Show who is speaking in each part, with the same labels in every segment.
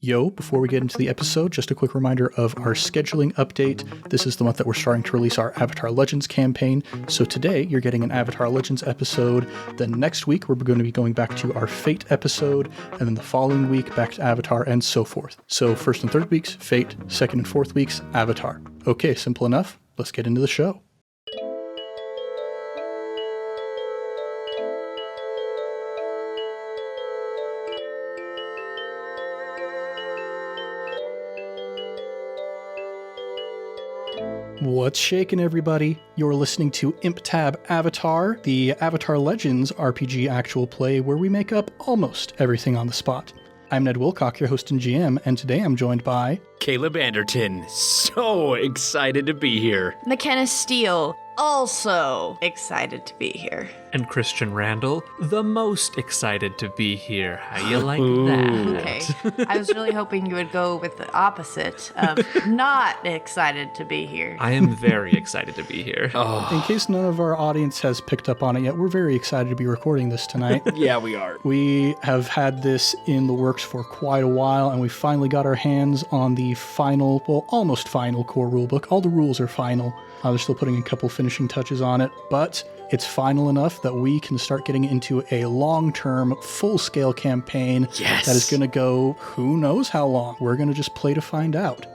Speaker 1: Yo, before we get into the episode, just a quick reminder of our scheduling update. This is the month that we're starting to release our Avatar Legends campaign. So today, you're getting an Avatar Legends episode. Then next week, we're going to be going back to our Fate episode. And then the following week, back to Avatar, and so forth. So first and third weeks, Fate. Second and fourth weeks, Avatar. Okay, simple enough. Let's get into the show. What's shaking, everybody? You're listening to ImpTab Avatar, the Avatar Legends RPG actual play where we make up almost everything on the spot. I'm Ned Wilcock, your host and GM, and today I'm joined by...
Speaker 2: Caleb Anderton. So excited to be here.
Speaker 3: McKenna Steele, also excited to be here.
Speaker 4: And Christian Randall, the most excited to be here. How you like that?
Speaker 3: Okay. I was really hoping you would go with the opposite of not excited to be here.
Speaker 4: I am very excited to be here.
Speaker 1: In case none of our audience has picked up on it yet, we're very excited to be recording this tonight.
Speaker 2: Yeah, we are.
Speaker 1: We have had this in the works for quite a while, and we finally got our hands on the final, well, almost final core rulebook. All the rules are final. They're still putting a couple finishing touches on it, but it's final enough that we can start getting into a long-term, full-scale campaign that is going to go who knows how long. We're going to just play to find out.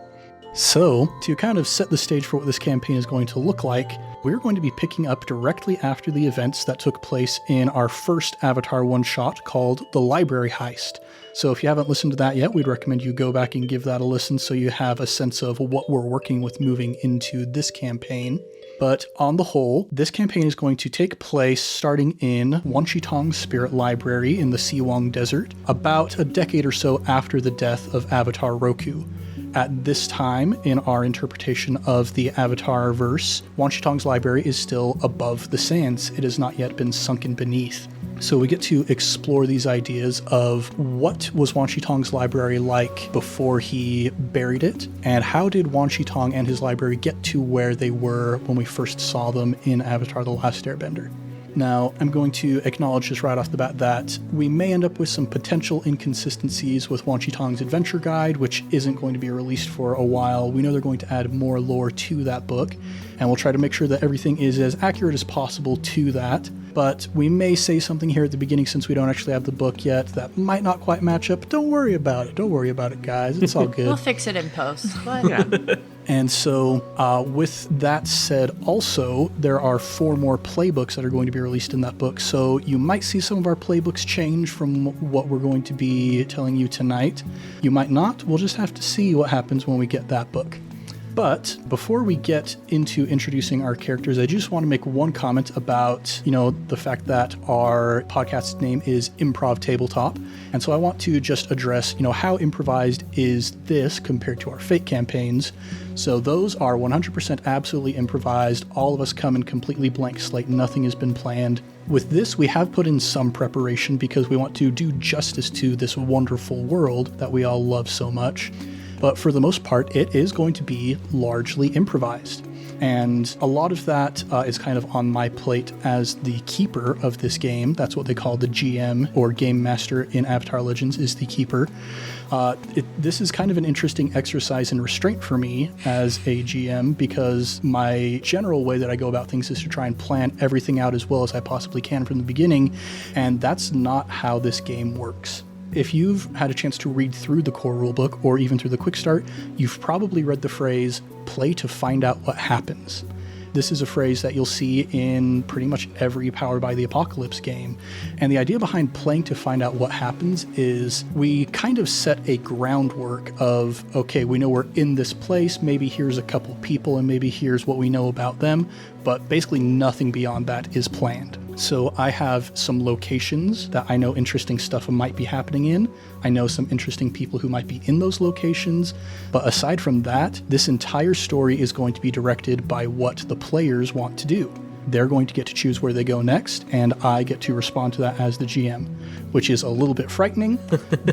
Speaker 1: So, to kind of set the stage for what this campaign is going to look like, we're going to be picking up directly after the events that took place in our first Avatar one-shot called The Library Heist. So if you haven't listened to that yet, we'd recommend you go back and give that a listen so you have a sense of what we're working with moving into this campaign. But on the whole, this campaign is going to take place starting in Wan Shi Tong's Spirit Library in the Siwang Desert, about a decade or so after the death of Avatar Roku. At this time, in our interpretation of the Avatar verse, Wan Shi Tong's library is still above the sands. It has not yet been sunken beneath. So we get to explore these ideas of what was Wan Shi Tong's library like before he buried it, and how did Wan Shi Tong and his library get to where they were when we first saw them in Avatar The Last Airbender. Now, I'm going to acknowledge just right off the bat that we may end up with some potential inconsistencies with Wan Shi Tong's adventure guide, which isn't going to be released for a while. We know they're going to add more lore to that book, and we'll try to make sure that everything is as accurate as possible to that. But we may say something here at the beginning, since we don't actually have the book yet, that might not quite match up. Don't worry about it. Don't worry about it, guys. It's all good.
Speaker 3: We'll fix it in post.
Speaker 4: Yeah.
Speaker 1: And so with that said, also, there are 4 more playbooks that are going to be released in that book. So you might see some of our playbooks change from what we're going to be telling you tonight. You might not. We'll just have to see what happens when we get that book. But before we get into introducing our characters, I just want to make one comment about, the fact that our podcast name is Improv Tabletop. And so I want to just address, how improvised is this compared to our Fate campaigns. So those are 100% absolutely improvised. All of us come in completely blank slate. Nothing has been planned. With this, we have put in some preparation because we want to do justice to this wonderful world that we all love so much. But for the most part, it is going to be largely improvised. And a lot of that is kind of on my plate as the keeper of this game. That's what they call the GM, or Game Master in Avatar Legends, is the keeper. This is kind of an interesting exercise in restraint for me as a GM, because my general way that I go about things is to try and plan everything out as well as I possibly can from the beginning, and that's not how this game works. If you've had a chance to read through the core rulebook, or even through the quick start, you've probably read the phrase, play to find out what happens. This is a phrase that you'll see in pretty much every Powered by the Apocalypse game. And the idea behind playing to find out what happens is we kind of set a groundwork of, okay, we know we're in this place, maybe here's a couple people, and maybe here's what we know about them, but basically nothing beyond that is planned. So I have some locations that I know interesting stuff might be happening in. I know some interesting people who might be in those locations. But aside from that, this entire story is going to be directed by what the players want to do. They're going to get to choose where they go next, and I get to respond to that as the GM, which is a little bit frightening,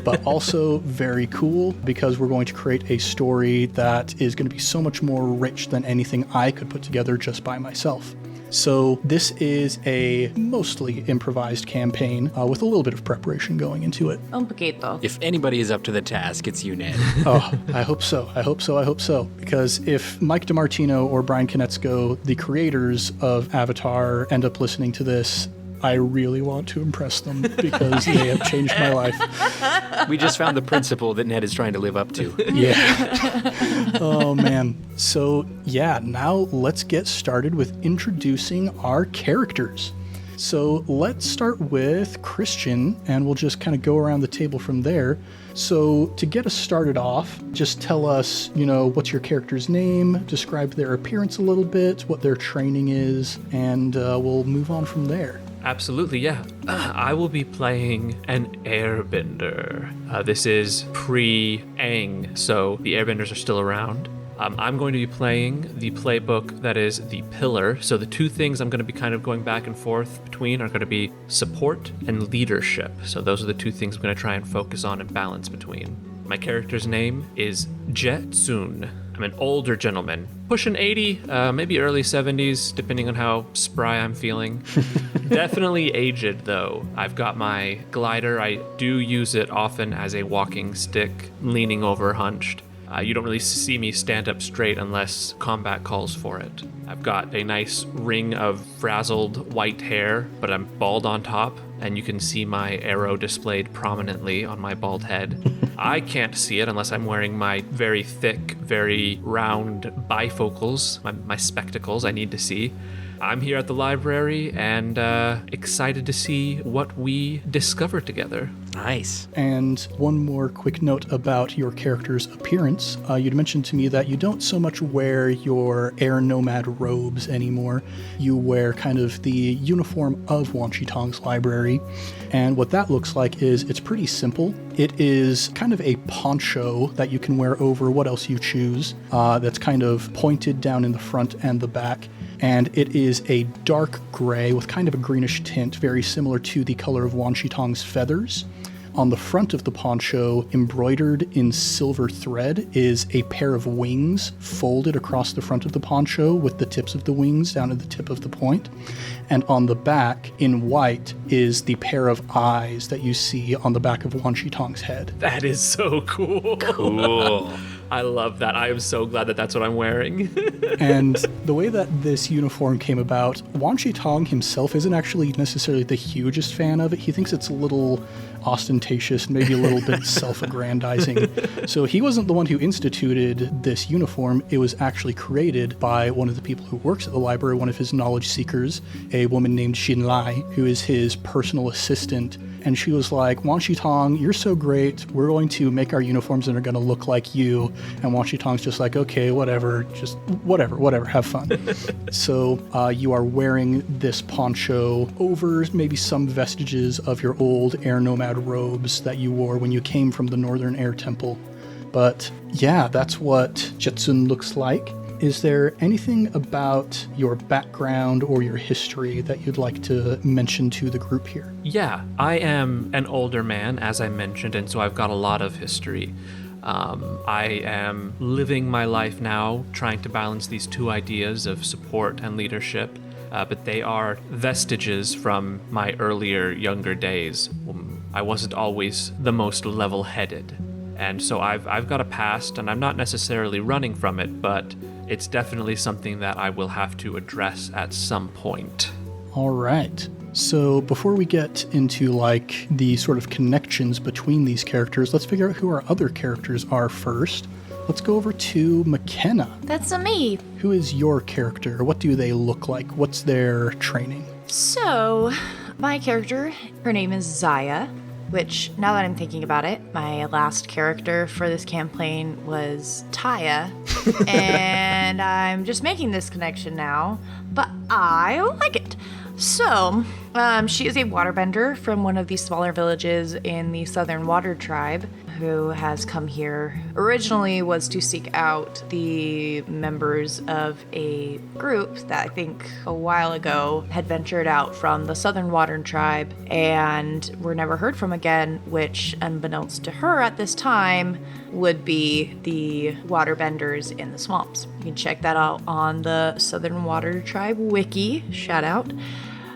Speaker 1: but also very cool, because we're going to create a story that is going to be so much more rich than anything I could put together just by myself. So this is a mostly improvised campaign with a little bit of preparation going into it.
Speaker 3: Un poquito.
Speaker 2: If anybody is up to the task, it's you, Ned.
Speaker 1: Oh, I hope so. I hope so. I hope so. Because if Mike DiMartino or Brian Konietzko, the creators of Avatar, end up listening to this, I really want to impress them because they have changed my life.
Speaker 2: We just found the principle that Ned is trying to live up to.
Speaker 1: Yeah. Oh, man. So, yeah, now let's get started with introducing our characters. So let's start with Christian, and we'll just kind of go around the table from there. So to get us started off, just tell us, what's your character's name, describe their appearance a little bit, what their training is, and we'll move on from there.
Speaker 4: Absolutely, yeah. I will be playing an airbender. This is pre-Aang, so the airbenders are still around. I'm going to be playing the playbook that is the pillar. So the two things I'm going to be kind of going back and forth between are going to be support and leadership. So those are the two things I'm going to try and focus on and balance between. My character's name is Jetsun. I'm an older gentleman, pushing 80, maybe early 70s, depending on how spry I'm feeling. Definitely aged, though. I've got my glider. I do use it often as a walking stick, leaning over hunched. You don't really see me stand up straight unless combat calls for it. I've got a nice ring of frazzled white hair, but I'm bald on top, and you can see my arrow displayed prominently on my bald head. I can't see it unless I'm wearing my very thick, very round bifocals, my spectacles I need to see. I'm here at the library and excited to see what we discover together.
Speaker 2: Nice.
Speaker 1: And one more quick note about your character's appearance. You'd mentioned to me that you don't so much wear your air nomad robes anymore. You wear kind of the uniform of Wan Shi Tong's library. And what that looks like is it's pretty simple. It is kind of a poncho that you can wear over what else you choose. That's kind of pointed down in the front and the back. And it is a dark gray with kind of a greenish tint, very similar to the color of Wan Shi Tong's feathers. On the front of the poncho, embroidered in silver thread, is a pair of wings folded across the front of the poncho with the tips of the wings down at the tip of the point. And on the back, in white, is the pair of eyes that you see on the back of Wan Shi Tong's head.
Speaker 4: That is so cool.
Speaker 2: Cool.
Speaker 4: I love that. I am so glad that that's what I'm wearing.
Speaker 1: And the way that this uniform came about, Wan Shi Tong himself isn't actually necessarily the hugest fan of it. He thinks it's a little ostentatious, maybe a little bit self-aggrandizing. So he wasn't the one who instituted this uniform. It was actually created by one of the people who works at the library, one of his knowledge seekers, a woman named Xin Lai, who is his personal assistant. And she was like, Wan Shi Tong, you're so great. We're going to make our uniforms and they're going to look like you. And Wan Shi Tong's just like, okay, whatever, just whatever, have fun. So you are wearing this poncho over maybe some vestiges of your old air nomad robes that you wore when you came from the Northern Air Temple. But yeah, that's what Jetsun looks like. Is there anything about your background or your history that you'd like to mention to the group here?
Speaker 4: Yeah, I am an older man, as I mentioned, and so I've got a lot of history. I am living my life now, trying to balance these two ideas of support and leadership, but they are vestiges from my earlier, younger days. I wasn't always the most level-headed. And so I've got a past, and I'm not necessarily running from it, but it's definitely something that I will have to address at some point.
Speaker 1: All right. So before we get into the sort of connections between these characters, let's figure out who our other characters are first. Let's go over to McKenna.
Speaker 3: That's me.
Speaker 1: Who is your character? What do they look like? What's their training?
Speaker 3: So, my character, her name is Zaya, which, now that I'm thinking about it, my last character for this campaign was Taya, and I'm just making this connection now, but I like it. So, she is a waterbender from one of the smaller villages in the Southern Water Tribe, who has come here originally was to seek out the members of a group that I think a while ago had ventured out from the Southern Water Tribe and were never heard from again, which, unbeknownst to her at this time, would be the waterbenders in the swamps. You can check that out on the Southern Water Tribe wiki, shout out.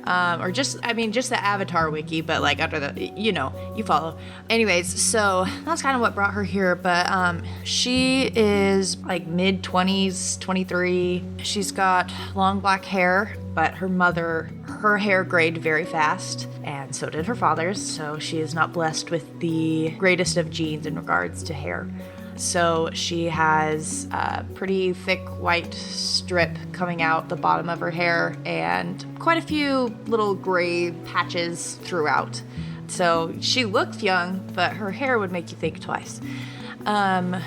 Speaker 3: Or just the Avatar wiki, but like under the, you follow. Anyways, so that's kind of what brought her here, but she is like mid-20s, 23. She's got long black hair, but her hair grayed very fast, and so did her father's, so she is not blessed with the greatest of genes in regards to hair. So she has a pretty thick white strip coming out the bottom of her hair and quite a few little gray patches throughout. So she looks young, but her hair would make you think twice.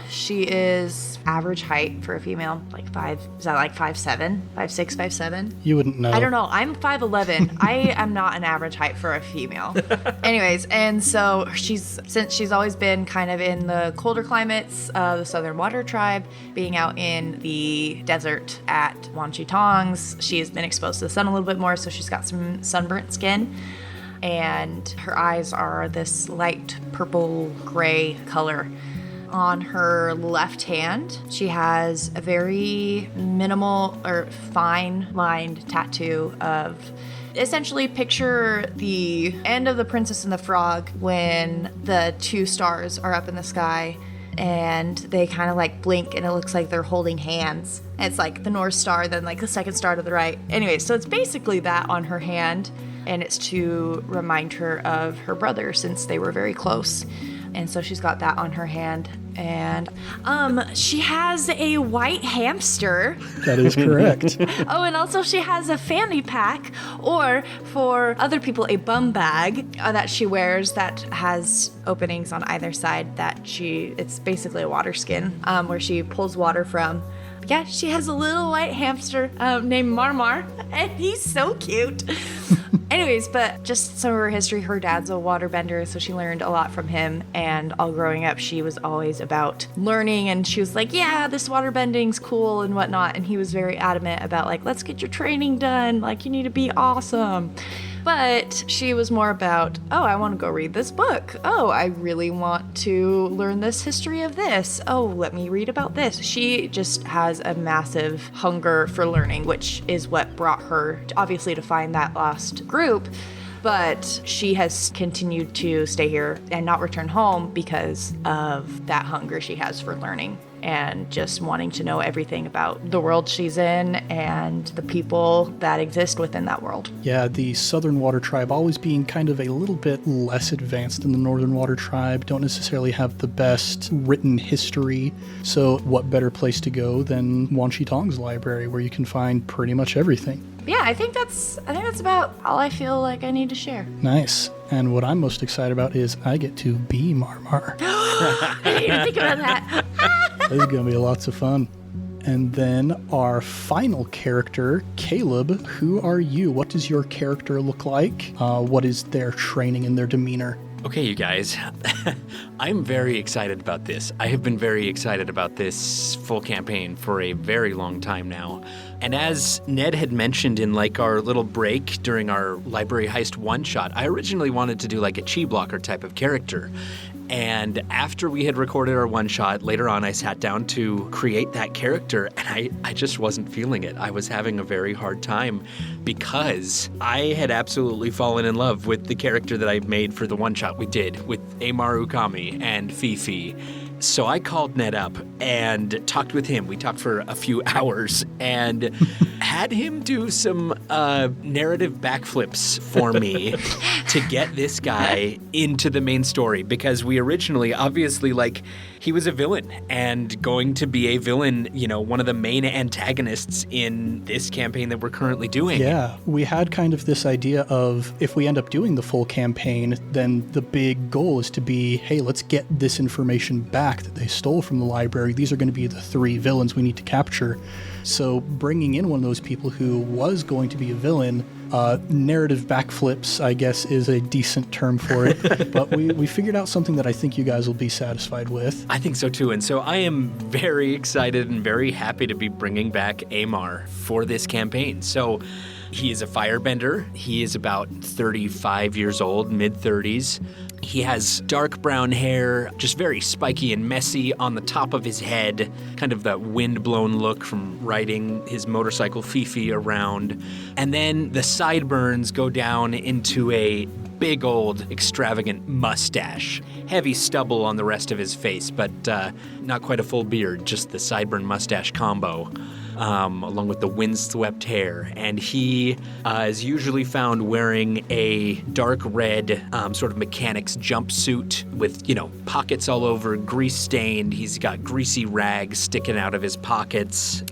Speaker 3: She is average height for a female, like 5'7", 5'6", 5'7"?
Speaker 1: You wouldn't know.
Speaker 3: I don't know. I'm 5'11". I am not an average height for a female. Anyways, and so since she's always been kind of in the colder climates, the Southern Water Tribe, being out in the desert at Wanchi-Tongs, she has been exposed to the sun a little bit more, so she's got some sunburnt skin. And her eyes are this light purple gray color. On her left hand, she has a very minimal or fine lined tattoo of, essentially picture the end of The Princess and the Frog when the two stars are up in the sky and they kind of like blink and it looks like they're holding hands. And it's like the North Star, then like the second star to the right. Anyway, so it's basically that on her hand, and it's to remind her of her brother since they were very close. And so she's got that on her hand. And she has a white hamster.
Speaker 1: That is correct.
Speaker 3: Oh, and also she has a fanny pack, or for other people, a bum bag that she wears that has openings on either side it's basically a water skin where she pulls water from. Yeah, she has a little white hamster named Marmar, and he's so cute. Anyways, but just some of her history, her dad's a waterbender, so she learned a lot from him, and all growing up, she was always about learning, and she was like, yeah, this waterbending's cool and whatnot, and he was very adamant about, like, let's get your training done, like, you need to be awesome. But she was more about, oh, I want to go read this book. Oh, I really want to learn this history of this. Oh, let me read about this. She just has a massive hunger for learning, which is what brought her, obviously, to find that lost group. But she has continued to stay here and not return home because of that hunger she has for learning and just wanting to know everything about the world she's in and the people that exist within that world.
Speaker 1: Yeah, the Southern Water Tribe always being kind of a little bit less advanced than the Northern Water Tribe, don't necessarily have the best written history. So what better place to go than Wanchi-Tong's library, where you can find pretty much everything.
Speaker 3: Yeah, I think that's about all I feel like I need to share.
Speaker 1: Nice. And what I'm most excited about is I get to be Marmar.
Speaker 3: I didn't even think about that.
Speaker 1: This is going to be lots of fun. And then our final character, Caleb. Who are you? What does your character look like? What is their training and their demeanor?
Speaker 2: Okay, you guys, I'm very excited about this. I have been very excited about this full campaign for a very long time now. And as Ned had mentioned in like our little break during our library heist one-shot, I originally wanted to do like a chi blocker type of character. And after we had recorded our one-shot, later on I sat down to create that character, and I just wasn't feeling it. I was having a very hard time because I had absolutely fallen in love with the character that I made for the one-shot we did with Amaru Kami and Fifi. So I called Ned up and talked with him. We talked for a few hours and had him do some narrative backflips for me to get this guy into the main story, because we originally, obviously, like, he was a villain and going to be a villain, you know, one of the main antagonists in this campaign that we're currently doing.
Speaker 1: Yeah, we had kind of this idea of, if we end up doing the full campaign, then the big goal is to be, hey, let's get this information back that they stole from the library. These are going to be the 3 villains we need to capture. So bringing in one of those people who was going to be a villain narrative backflips, I guess, is a decent term for it. But we figured out something that I think you guys will be satisfied with.
Speaker 2: I think so too. And so I am very excited and very happy to be bringing back Amar for this campaign. So he is a firebender. He is about 35 years old, mid-30s. He has dark brown hair, just very spiky and messy on the top of his head, kind of that wind-blown look from riding his motorcycle Fifi around. And then the sideburns go down into a big old extravagant mustache. Heavy stubble on the rest of his face, but not quite a full beard, just the sideburn mustache combo. Along with the windswept hair. And he is usually found wearing a dark red sort of mechanic's jumpsuit with, pockets all over, grease stained. He's got greasy rags sticking out of his pockets.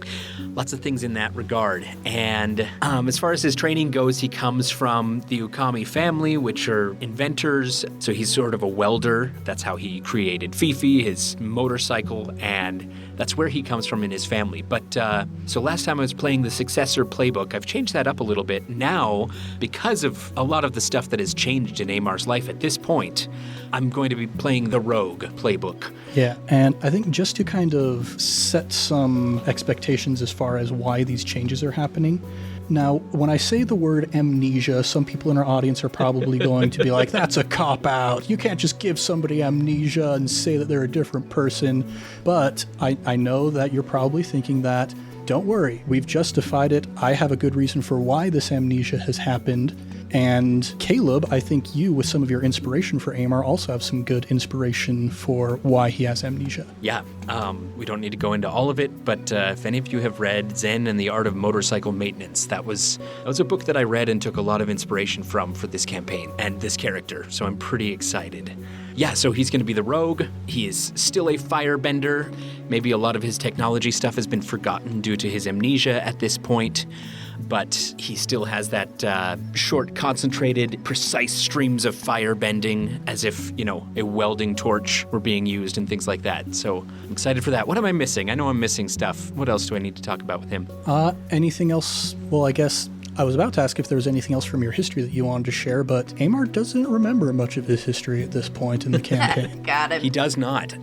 Speaker 2: Lots of things in that regard. And as far as his training goes, he comes from the Ukami family, which are inventors. So he's sort of a welder. That's how he created Fifi, his motorcycle, and that's where he comes from in his family. But so last time I was playing the successor playbook, I've changed that up a little bit. Now, because of a lot of the stuff that has changed in Amar's life at this point, I'm going to be playing the Rogue playbook.
Speaker 1: Yeah, and I think just to kind of set some expectations as far as why these changes are happening. Now, when I say the word amnesia, some people in our audience are probably going to be like, that's a cop-out. You can't just give somebody amnesia and say that they're a different person. But I know that you're probably thinking that. Don't worry, we've justified it. I have a good reason for why this amnesia has happened. And Caleb, I think you, with some of your inspiration for Amar, also have some good inspiration for why he has amnesia.
Speaker 2: Yeah, we don't need to go into all of it, but if any of you have read Zen and the Art of Motorcycle Maintenance, that was a book that I read and took a lot of inspiration from for this campaign and this character, so I'm pretty excited. Yeah, so he's going to be the rogue. He is still a firebender. Maybe a lot of his technology stuff has been forgotten due to his amnesia at this point, but he still has that short, concentrated, precise streams of fire bending as if, a welding torch were being used and things like that. So I'm excited for that. What am I missing? I know I'm missing stuff. What else do I need to talk about with him?
Speaker 1: Anything else? Well, I guess I was about to ask if there was anything else from your history that you wanted to share, but Amar doesn't remember much of his history at this point in the campaign.
Speaker 3: Got it.
Speaker 2: He does not.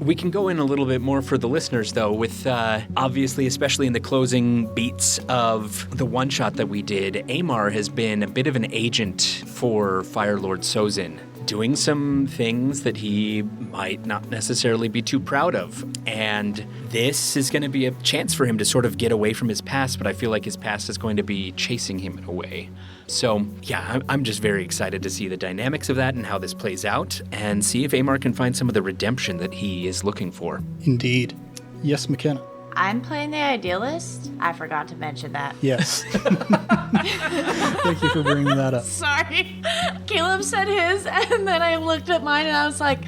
Speaker 2: We can go in a little bit more for the listeners, though, with obviously, especially in the closing beats of the one-shot that we did, Amar has been a bit of an agent for Firelord Sozin, doing some things that he might not necessarily be too proud of. And this is going to be a chance for him to sort of get away from his past, but I feel like his past is going to be chasing him in a way. So, yeah, I'm just very excited to see the dynamics of that and how this plays out, and see if Amar can find some of the redemption that he is looking for.
Speaker 1: Indeed. Yes, McKenna?
Speaker 3: I'm playing the Idealist. I forgot to mention that.
Speaker 1: Yes. Thank you for bringing that up.
Speaker 3: Sorry. Caleb said his, and then I looked at mine and I was like,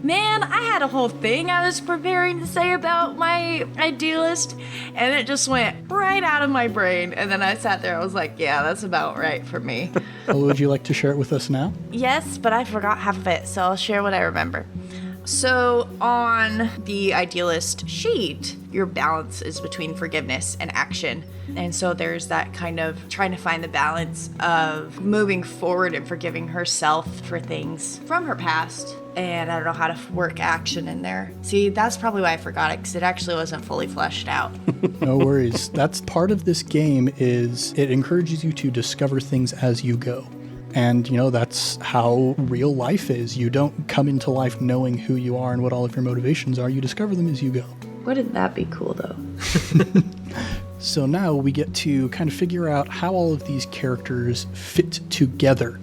Speaker 3: man, I had a whole thing I was preparing to say about my Idealist, and it just went right out of my brain. And then I sat there, I was like, yeah, that's about right for me.
Speaker 1: Well, would you like to share it with us now?
Speaker 3: Yes, but I forgot half of it, so I'll share what I remember. So on the Idealist sheet, your balance is between forgiveness and action. And so there's that kind of trying to find the balance of moving forward and forgiving herself for things from her past. And I don't know how to work action in there. See, that's probably why I forgot it, because it actually wasn't fully fleshed out.
Speaker 1: No worries. That's part of this game, is it encourages you to discover things as you go. And, that's how real life is. You don't come into life knowing who you are and what all of your motivations are. You discover them as you go.
Speaker 3: Wouldn't that be cool, though?
Speaker 1: So now we get to kind of figure out how all of these characters fit together.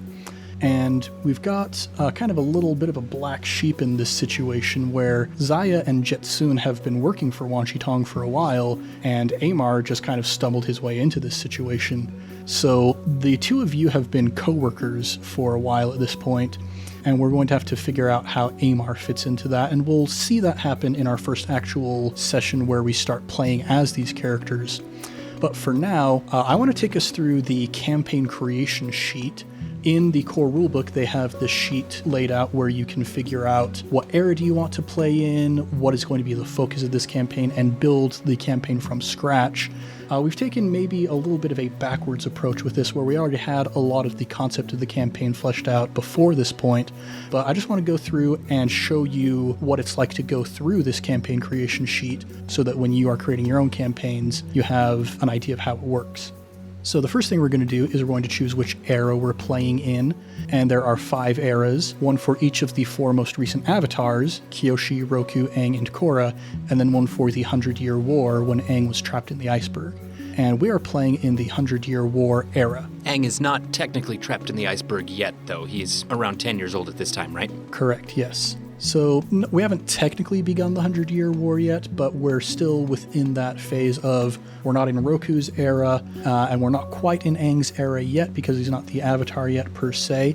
Speaker 1: And we've got kind of a little bit of a black sheep in this situation, where Zaya and Jetsun have been working for Wan Shi Tong for a while, and Amar just kind of stumbled his way into this situation. So the two of you have been co-workers for a while at this point, and we're going to have to figure out how Amar fits into that, and we'll see that happen in our first actual session where we start playing as these characters. But for now, I want to take us through the campaign creation sheet, In the core rulebook, they have the sheet laid out where you can figure out what era do you want to play in, what is going to be the focus of this campaign, and build the campaign from scratch. We've taken maybe a little bit of a backwards approach with this, where we already had a lot of the concept of the campaign fleshed out before this point, but I just want to go through and show you what it's like to go through this campaign creation sheet so that when you are creating your own campaigns, you have an idea of how it works. So the first thing we're going to do is we're going to choose which era we're playing in, and there are 5 eras, one for each of the 4 most recent avatars, Kyoshi, Roku, Aang, and Korra, and then one for the 100-Year War when Aang was trapped in the iceberg. And we are playing in the 100-Year War era.
Speaker 2: Aang is not technically trapped in the iceberg yet, though. He's around 10 years old at this time, right?
Speaker 1: Correct, yes. So we haven't technically begun the 100-Year War yet, but we're still within that phase of we're not in Roku's era, and we're not quite in Aang's era yet because he's not the Avatar yet per se,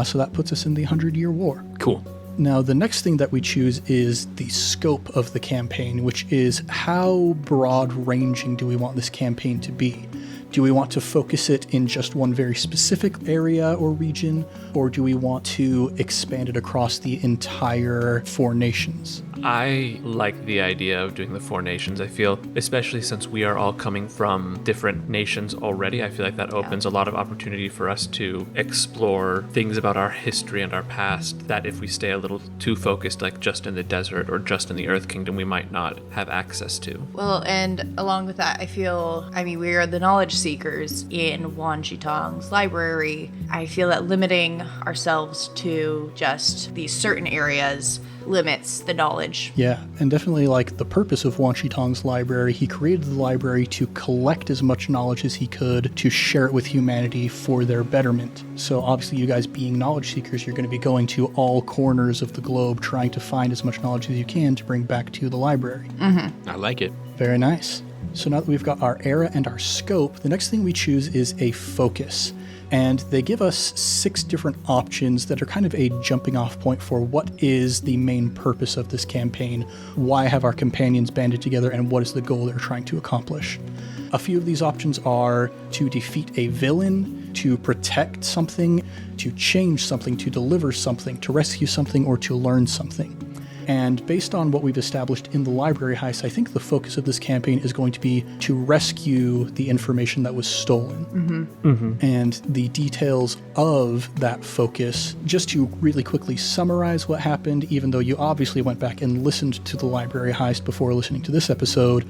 Speaker 1: so that puts us in the 100-Year War.
Speaker 2: Cool.
Speaker 1: Now, the next thing that we choose is the scope of the campaign, which is how broad-ranging do we want this campaign to be? Do we want to focus it in just one very specific area or region, or do we want to expand it across the entire 4 nations?
Speaker 4: I like the idea of doing the 4 nations. I feel, especially since we are all coming from different nations already, I feel like that opens a lot of opportunity for us to explore things about our history and our past that if we stay a little too focused, like just in the desert or just in the Earth Kingdom, we might not have access to.
Speaker 3: Well, and along with that, we are the knowledge seekers in Wan Shitong's library. I feel that limiting ourselves to just these certain areas limits the knowledge.
Speaker 1: Yeah, and definitely like the purpose of Wan Shitong's library, he created the library to collect as much knowledge as he could to share it with humanity for their betterment. So obviously you guys being knowledge seekers, you're going to be going to all corners of the globe trying to find as much knowledge as you can to bring back to the library.
Speaker 3: Mm-hmm.
Speaker 2: I like it.
Speaker 1: Very nice. So now that we've got our era and our scope, the next thing we choose is a focus. And they give us 6 different options that are kind of a jumping off point for what is the main purpose of this campaign, why have our companions banded together, and what is the goal they're trying to accomplish. A few of these options are to defeat a villain, to protect something, to change something, to deliver something, to rescue something, or to learn something. And based on what we've established in the library heist, I think the focus of this campaign is going to be to rescue the information that was stolen.
Speaker 3: Mm-hmm.
Speaker 1: Mm-hmm. And the details of that focus, just to really quickly summarize what happened, even though you obviously went back and listened to the library heist before listening to this episode,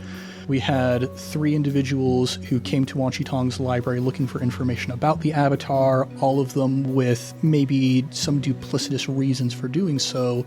Speaker 1: we had 3 individuals who came to Wan Shitong's library looking for information about the Avatar, all of them with maybe some duplicitous reasons for doing so,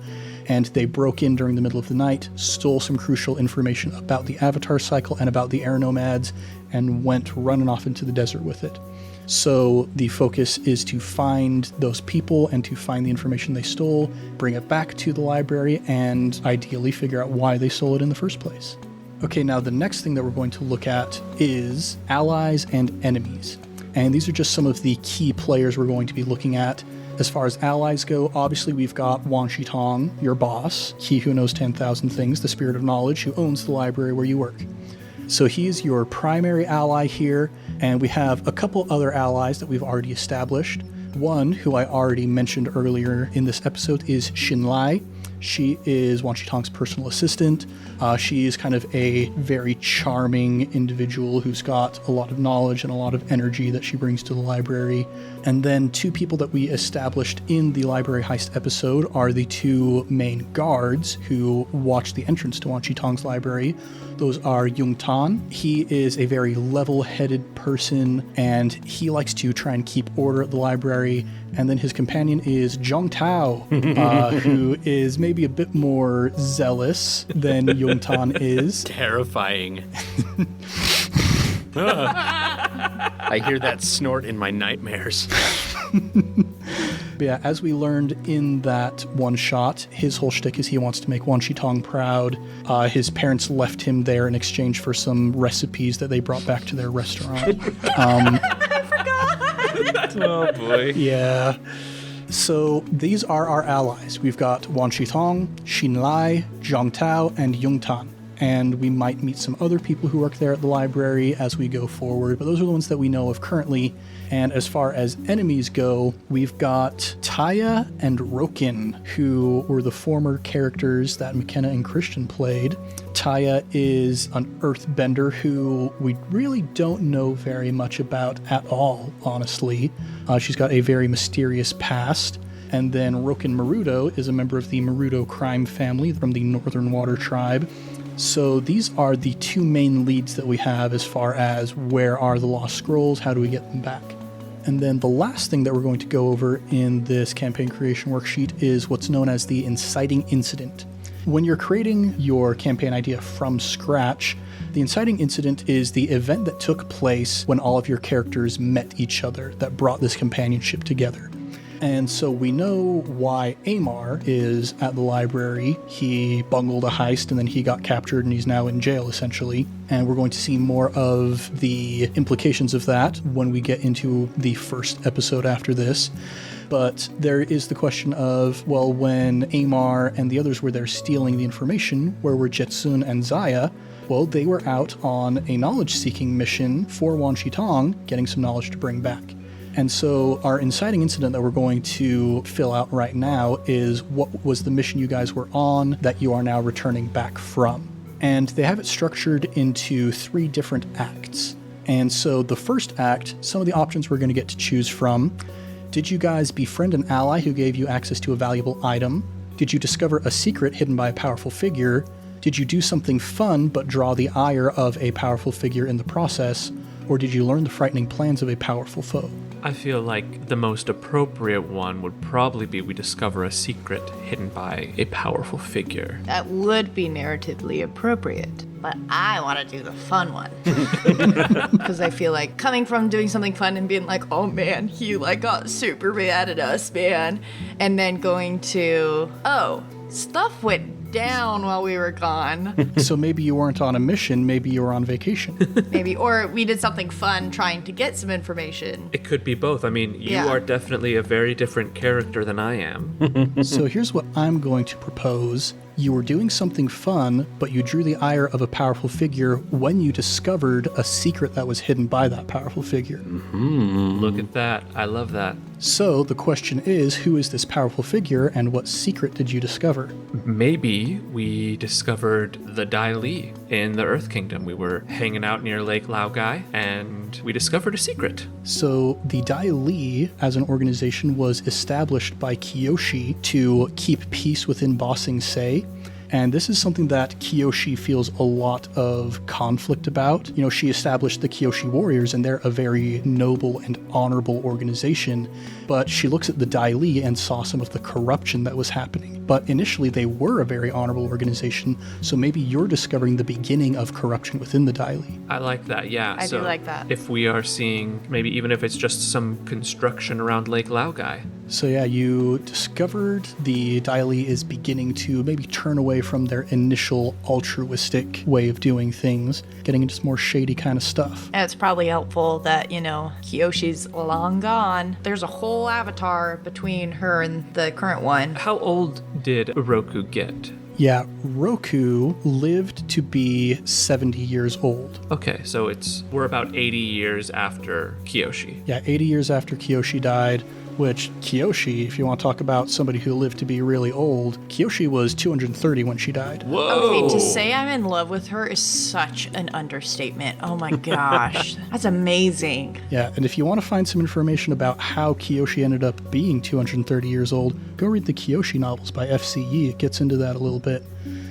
Speaker 1: and they broke in during the middle of the night, stole some crucial information about the Avatar cycle and about the air nomads, and went running off into the desert with it. So the focus is to find those people and to find the information they stole, bring it back to the library, and ideally figure out why they stole it in the first place. Okay, now the next thing that we're going to look at is allies and enemies. And these are just some of the key players we're going to be looking at. As far as allies go, obviously we've got Wan Shitong, your boss, he who knows 10,000 things, the spirit of knowledge, who owns the library where you work. So he's your primary ally here, and we have a couple other allies that we've already established. One, who I already mentioned earlier in this episode, is Xinlai. She is Wan Shitong's personal assistant. She is kind of a very charming individual who's got a lot of knowledge and a lot of energy that she brings to the library. And then 2 people that we established in the library heist episode are the 2 main guards who watch the entrance to Wan Shitong's library. Those are Yung Tan. He is a very level-headed person, and he likes to try and keep order at the library. And then his companion is Zhong Tao, who is maybe a bit more zealous than Yung Tan is.
Speaker 2: Terrifying. I hear that snort in my nightmares.
Speaker 1: But yeah, as we learned in that one shot, his whole shtick is he wants to make Wan Shitong proud. His parents left him there in exchange for some recipes that they brought back to their restaurant.
Speaker 3: I forgot!
Speaker 4: Oh boy.
Speaker 1: Yeah. So these are our allies. We've got Wan Shitong, Xinlai, Zhang Tao, and Yung Tan. and we might meet some other people who work there at the library as we go forward, but those are the ones that we know of currently. And as far as enemies go, we've got Taya and Rokin, who were the former characters that McKenna and Christian played. Taya is an earthbender who we really don't know very much about at all, honestly. She's got a very mysterious past. And then Rokin Marudo is a member of the Marudo crime family from the Northern Water Tribe. So these are the two main leads that we have as far as where are the Lost Scrolls, how do we get them back. And then the last thing that we're going to go over in this campaign creation worksheet is what's known as the inciting incident. When you're creating your campaign idea from scratch, the inciting incident is the event that took place when all of your characters met each other that brought this companionship together. And so we know why Amar is at the library. He bungled a heist and then he got captured and he's now in jail, essentially. And we're going to see more of the implications of that when we get into the first episode after this. But there is the question of, well, when Amar and the others were there stealing the information, where were Jetsun and Zaya? Well, they were out on a knowledge-seeking mission for Wan Shi Tong, getting some knowledge to bring back. And so our inciting incident that we're going to fill out right now is what was the mission you guys were on that you are now returning back from. And they have it structured into 3 different acts. And so the first act, some of the options we're going to get to choose from. Did you guys befriend an ally who gave you access to a valuable item? Did you discover a secret hidden by a powerful figure? Did you do something fun but draw the ire of a powerful figure in the process? Or did you learn the frightening plans of a powerful foe?
Speaker 4: I feel like the most appropriate one would probably be we discover a secret hidden by a powerful figure.
Speaker 3: That would be narratively appropriate, but I want to do the fun one. Because I feel like coming from doing something fun and being like, oh man, he like got super mad at us, man. And then going to, oh, stuff went down while we were gone.
Speaker 1: So maybe you weren't on a mission, maybe you were on vacation.
Speaker 3: Maybe, or we did something fun trying to get some information.
Speaker 4: It could be both. I mean, you
Speaker 3: Yeah.
Speaker 4: are definitely a very different character than I am.
Speaker 1: So here's what I'm going to propose. You were doing something fun, but you drew the ire of a powerful figure when you discovered a secret that was hidden by that powerful figure.
Speaker 4: Look at that. I love that.
Speaker 1: So the question is, who is this powerful figure and what secret did you discover?
Speaker 4: Maybe we discovered the Dai Li in the Earth Kingdom. We were hanging out near Lake Laogai, and we discovered a secret.
Speaker 1: So the Dai Li as an organization was established by Kiyoshi to keep peace within Ba Sing Se. And this is something that Kiyoshi feels a lot of conflict about. You know, she established the Kiyoshi Warriors, and they're a very noble and honorable organization. But she looks at the Dai Li and saw some of the corruption that was happening. But initially, they were a very honorable organization, so maybe you're discovering the beginning of corruption within the Dai Li.
Speaker 4: I like that, yeah.
Speaker 3: I do like that.
Speaker 4: If we are seeing, maybe even if it's just some construction around Lake Laogai.
Speaker 1: So yeah, you discovered the Dai Li is beginning to maybe turn away from their initial altruistic way of doing things, getting into some more shady kind of stuff.
Speaker 3: And it's probably helpful that, you know, Kiyoshi's long gone. There's a whole avatar between her and the current one.
Speaker 4: How old did Roku get?
Speaker 1: Yeah, Roku lived to be 70 years old.
Speaker 4: Okay, so we're about 80 years after Kiyoshi.
Speaker 1: Yeah, 80 years after Kiyoshi died, which Kiyoshi, if you want to talk about somebody who lived to be really old, Kiyoshi was 230 when she died.
Speaker 3: Okay, to say I'm in love with her is such an understatement. Oh my gosh. That's amazing.
Speaker 1: Yeah, and if you want to find some information about how Kiyoshi ended up being 230 years old, go read the Kiyoshi novels by FCE. It gets into that a little bit.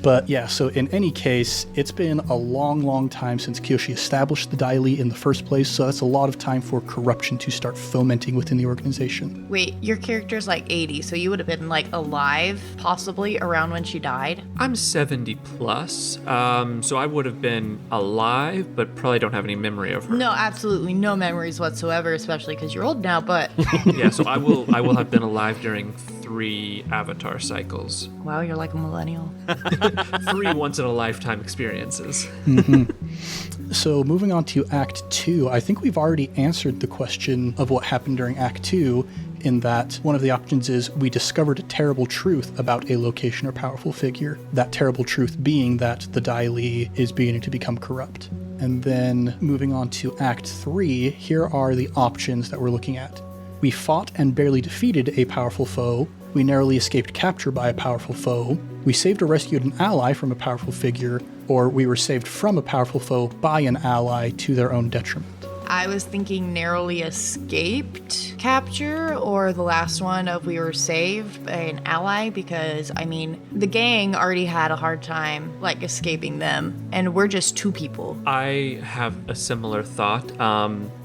Speaker 1: But yeah, so in any case, it's been a long, long time since Kiyoshi established the Dai Li in the first place, so that's a lot of time for corruption to start fomenting within the organization.
Speaker 3: Wait, your character's like 80, so you would have been like alive, possibly around when she died?
Speaker 4: I'm 70 plus, so I would have been alive, but probably don't have any memory of her.
Speaker 3: No, absolutely no memories whatsoever, especially because you're old now, but
Speaker 4: Yeah, so I will have been alive during 3 Avatar cycles.
Speaker 3: wow, you're like a millennial.
Speaker 4: 3 once-in-a-lifetime experiences.
Speaker 1: So moving on to Act 2, I think we've already answered the question of what happened during Act 2 in that one of the options is we discovered a terrible truth about a location or powerful figure. That terrible truth being that the Daili is beginning to become corrupt. And then moving on to Act 3, here are the options that we're looking at. We fought and barely defeated a powerful foe. We narrowly escaped capture by a powerful foe. We saved or rescued an ally from a powerful figure, or we were saved from a powerful foe by an ally to their own detriment.
Speaker 3: I was thinking narrowly escaped capture, or the last one of we were saved by an ally, because, I mean, the gang already had a hard time, escaping them, and we're just 2 people.
Speaker 4: I have a similar thought.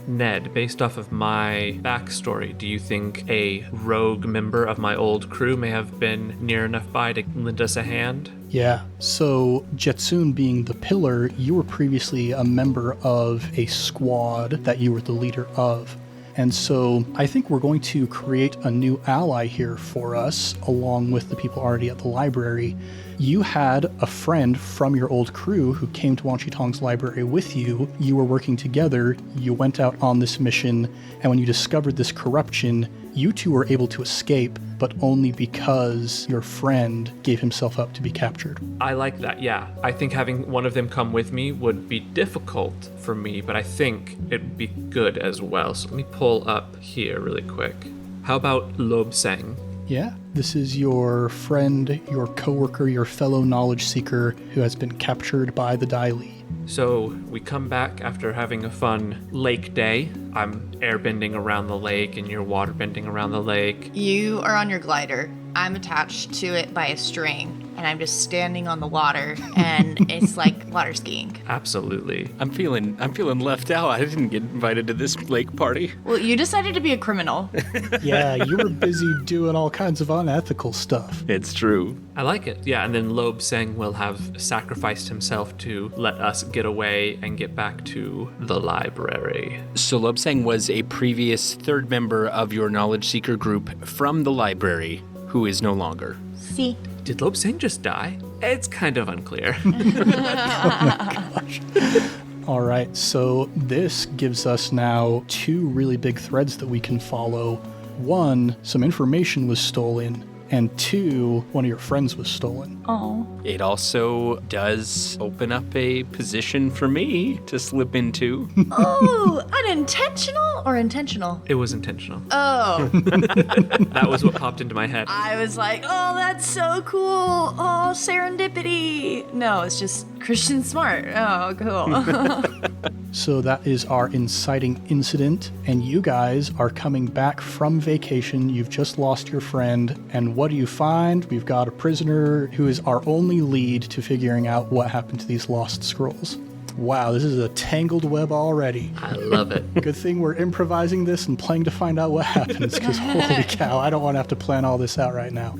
Speaker 4: Ned, based off of my backstory, do you think a rogue member of my old crew may have been near enough by to lend us a hand?
Speaker 1: Yeah, so Jetsun being the pillar, you were previously a member of a squad that you were the leader of. And so I think we're going to create a new ally here for us, along with the people already at the library. You had a friend from your old crew who came to Wanchitong's library with you. You were working together, you went out on this mission, and when you discovered this corruption, you two were able to escape, but only because your friend gave himself up to be captured.
Speaker 4: I like that, yeah. I think having one of them come with me would be difficult for me, but I think it would be good as well. So let me pull up here really quick. How about Lob Sang?
Speaker 1: Yeah, this is your friend, your coworker, your fellow knowledge seeker who has been captured by the Daili.
Speaker 4: So we come back after having a fun lake day. I'm airbending around the lake and you're waterbending around the lake.
Speaker 3: You are on your glider. I'm attached to it by a string, and I'm just standing on the water, and it's like water skiing.
Speaker 4: Absolutely.
Speaker 2: I'm feeling left out. I didn't get invited to this lake party.
Speaker 3: Well, you decided to be a criminal.
Speaker 1: Yeah, you were busy doing all kinds of unethical stuff.
Speaker 2: It's true.
Speaker 4: I like it. Yeah, and then Lob Sang will have sacrificed himself to let us get away and get back to the library.
Speaker 2: So Lobsang was a previous 3rd member of your knowledge seeker group from the library, who is no longer.
Speaker 3: See?
Speaker 4: Did Lob Sang just die? It's kind of unclear.
Speaker 1: All right, so this gives us now 2 really big threads that we can follow. 1, some information was stolen, and 2, one of your friends was stolen.
Speaker 3: Oh.
Speaker 2: It also does open up a position for me to slip into.
Speaker 3: Oh, unintentional or intentional?
Speaker 4: It was intentional.
Speaker 3: Oh.
Speaker 4: That was what popped into my head.
Speaker 3: I was like, oh, that's so cool. Oh, serendipity. No, it's just Christian Smart. Oh, cool.
Speaker 1: So that is our inciting incident, and you guys are coming back from vacation. You've just lost your friend, and what do you find? We've got a prisoner who is our only lead to figuring out what happened to these lost scrolls. Wow, this is a tangled web already.
Speaker 4: I love it.
Speaker 1: Good thing we're improvising this and playing to find out what happens, because holy cow, I don't want to have to plan all this out right now.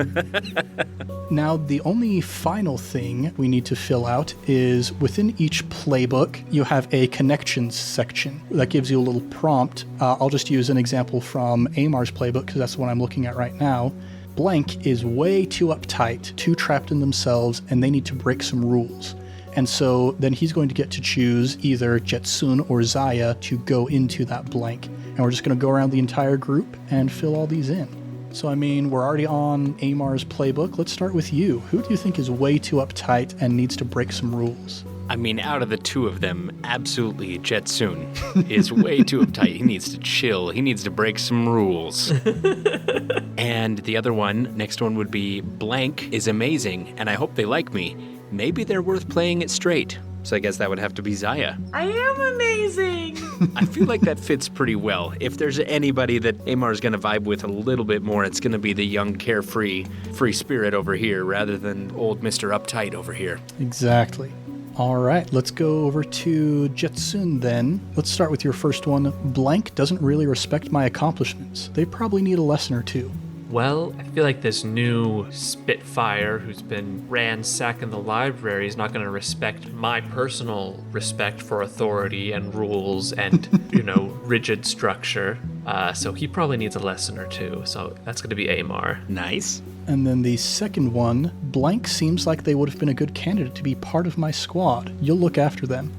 Speaker 1: Now, the only final thing we need to fill out is within each playbook, you have a connections section that gives you a little prompt. I'll just use an example from Amar's playbook, because that's the one I'm looking at right now. Blank is way too uptight, too trapped in themselves, and they need to break some rules. And so then he's going to get to choose either Jetsun or Zaya to go into that blank. And we're just going to go around the entire group and fill all these in. So, I mean, we're already on Amar's playbook. Let's start with you. Who do you think is way too uptight and needs to break some rules?
Speaker 2: I mean, out of the 2 of them, absolutely Jetsun is way too uptight. He needs to chill. He needs to break some rules. And the other one, next one would be Blank is amazing, and I hope they like me. Maybe they're worth playing it straight. So I guess that would have to be Zaya.
Speaker 3: I am amazing.
Speaker 2: I feel like that fits pretty well. If there's anybody that Amar's going to vibe with a little bit more, it's going to be the young, carefree, free spirit over here rather than old Mr. Uptight over here.
Speaker 1: Exactly. All right, let's go over to Jetsun then. Let's start with your first one. Blank doesn't really respect my accomplishments. They probably need a lesson or 2.
Speaker 4: Well, I feel like this new Spitfire who's been ransacking the library is not going to respect my personal respect for authority and rules and, rigid structure. So he probably needs a lesson or 2. So that's going to be Amar.
Speaker 2: Nice.
Speaker 1: And then the second one, Blank seems like they would have been a good candidate to be part of my squad. You'll look after them.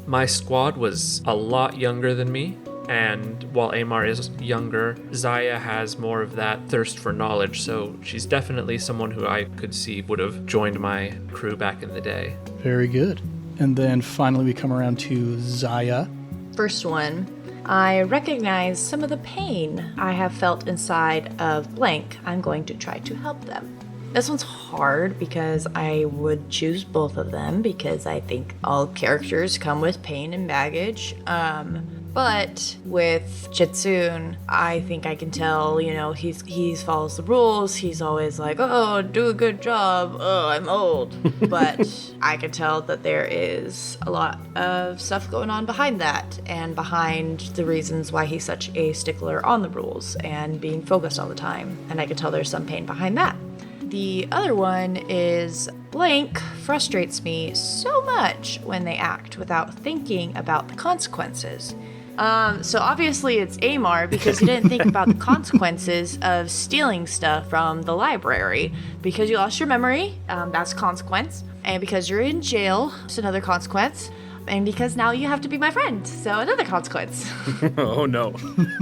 Speaker 4: My squad was a lot younger than me, And while Amar is younger, Zaya has more of that thirst for knowledge, so she's definitely someone who I could see would have joined my crew back in the day.
Speaker 1: Very good. And then finally we come around to Zaya.
Speaker 3: First one, I recognize some of the pain I have felt inside of blank. I'm going to try to help them. This one's hard because I would choose both of them because I think all characters come with pain and baggage. But with Jitsun, I think I can tell, he follows the rules. He's always like, oh, do a good job. Oh, I'm old. But I can tell that there is a lot of stuff going on behind that and behind the reasons why he's such a stickler on the rules and being focused all the time. And I can tell there's some pain behind that. The other one is blank frustrates me so much when they act without thinking about the consequences. So obviously it's Amar because he didn't think about the consequences of stealing stuff from the library. Because you lost your memory, that's a consequence. And because you're in jail, it's another consequence. And because now you have to be my friend, so another consequence.
Speaker 2: Oh, no.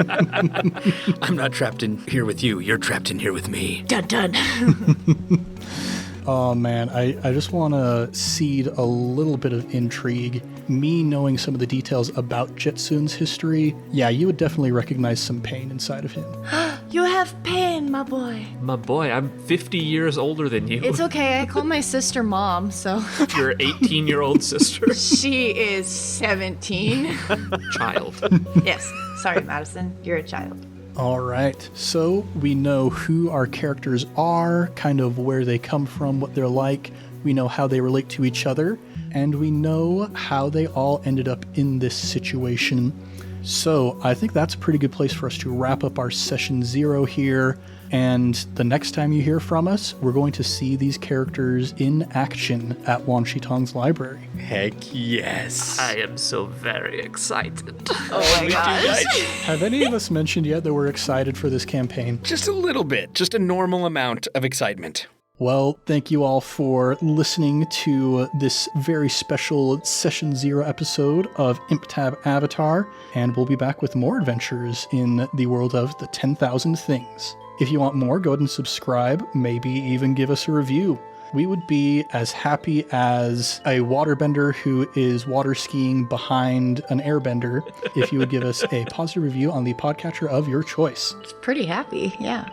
Speaker 2: I'm not trapped in here with you. You're trapped in here with me.
Speaker 3: Dun dun.
Speaker 1: Oh man, I just want to seed a little bit of intrigue. Me knowing some of the details about Jitsun's history, yeah, you would definitely recognize some pain inside of him.
Speaker 3: You have pain, my boy.
Speaker 4: My boy, I'm 50 years older than you.
Speaker 3: It's okay, I call my sister mom, so.
Speaker 4: Your 18-year-old sister.
Speaker 3: She is 17.
Speaker 4: Child.
Speaker 3: Yes, sorry, Madison, you're a child.
Speaker 1: All right, so we know who our characters are, kind of where they come from, what they're like. We know how they relate to each other, and we know how they all ended up in this situation. So I think that's a pretty good place for us to wrap up our session 0 here. And the next time you hear from us, we're going to see these characters in action at Wan Shitong's library.
Speaker 2: Heck yes.
Speaker 4: I am so very excited.
Speaker 3: Oh my gosh.
Speaker 1: Have any of us mentioned yet that we're excited for this campaign?
Speaker 2: Just a little bit. Just a normal amount of excitement.
Speaker 1: Well, thank you all for listening to this very special Session 0 episode of ImpTab Avatar, and we'll be back with more adventures in the world of the 10,000 Things. If you want more, go ahead and subscribe, maybe even give us a review. We would be as happy as a waterbender who is water skiing behind an airbender if you would give us a positive review on the podcatcher of your choice.
Speaker 3: It's pretty happy, yeah.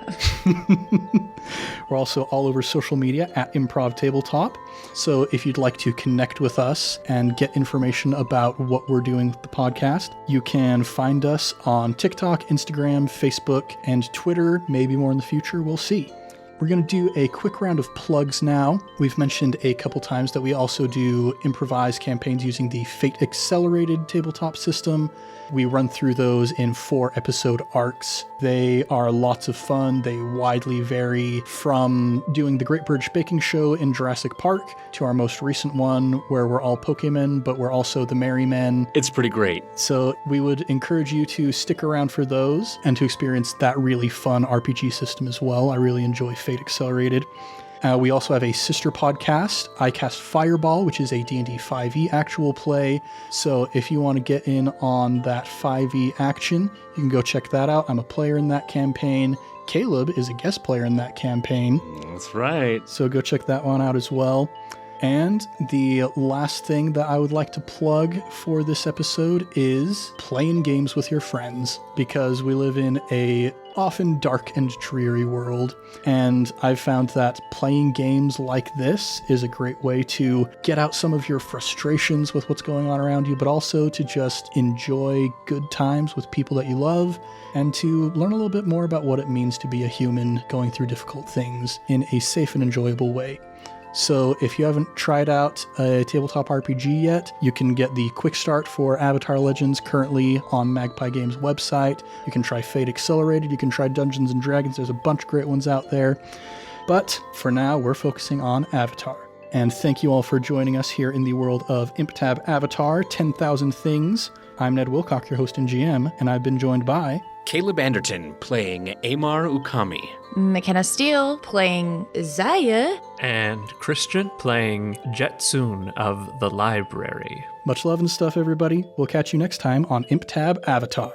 Speaker 1: We're also all over social media at Improv Tabletop. So if you'd like to connect with us and get information about what we're doing with the podcast, you can find us on TikTok, Instagram, Facebook, and Twitter. Maybe more in the future, we'll see. We're going to do a quick round of plugs now. We've mentioned a couple times that we also do improvised campaigns using the Fate Accelerated tabletop system. We run through those in 4-episode arcs. They are lots of fun. They widely vary from doing the Great British Baking Show in Jurassic Park to our most recent one where we're all Pokemon, but we're also the Merry Men.
Speaker 2: It's pretty great.
Speaker 1: So we would encourage you to stick around for those and to experience that really fun RPG system as well. I really enjoy Fate Accelerated. We also have a sister podcast, I Cast Fireball, which is a D&D 5e actual play. So if you want to get in on that 5e action, you can go check that out. I'm a player in that campaign. Caleb is a guest player in that campaign.
Speaker 2: That's right.
Speaker 1: So go check that one out as well. And the last thing that I would like to plug for this episode is playing games with your friends, because we live in a often dark and dreary world, and I've found that playing games like this is a great way to get out some of your frustrations with what's going on around you, but also to just enjoy good times with people that you love and to learn a little bit more about what it means to be a human going through difficult things in a safe and enjoyable way. So if you haven't tried out a tabletop RPG yet, you can get the quick start for Avatar Legends currently on Magpie Games website. You can try Fate Accelerated, you can try Dungeons & Dragons, there's a bunch of great ones out there. But for now, we're focusing on Avatar. And thank you all for joining us here in the world of ImpTab Avatar, 10,000 Things. I'm Ned Wilcock, your host and GM, and I've been joined by...
Speaker 2: Caleb Anderton playing Amar Ukami.
Speaker 3: McKenna Steele playing Zaya.
Speaker 4: And Christian playing Jetsun of the library.
Speaker 1: Much love and stuff, everybody. We'll catch you next time on ImpTab Avatar.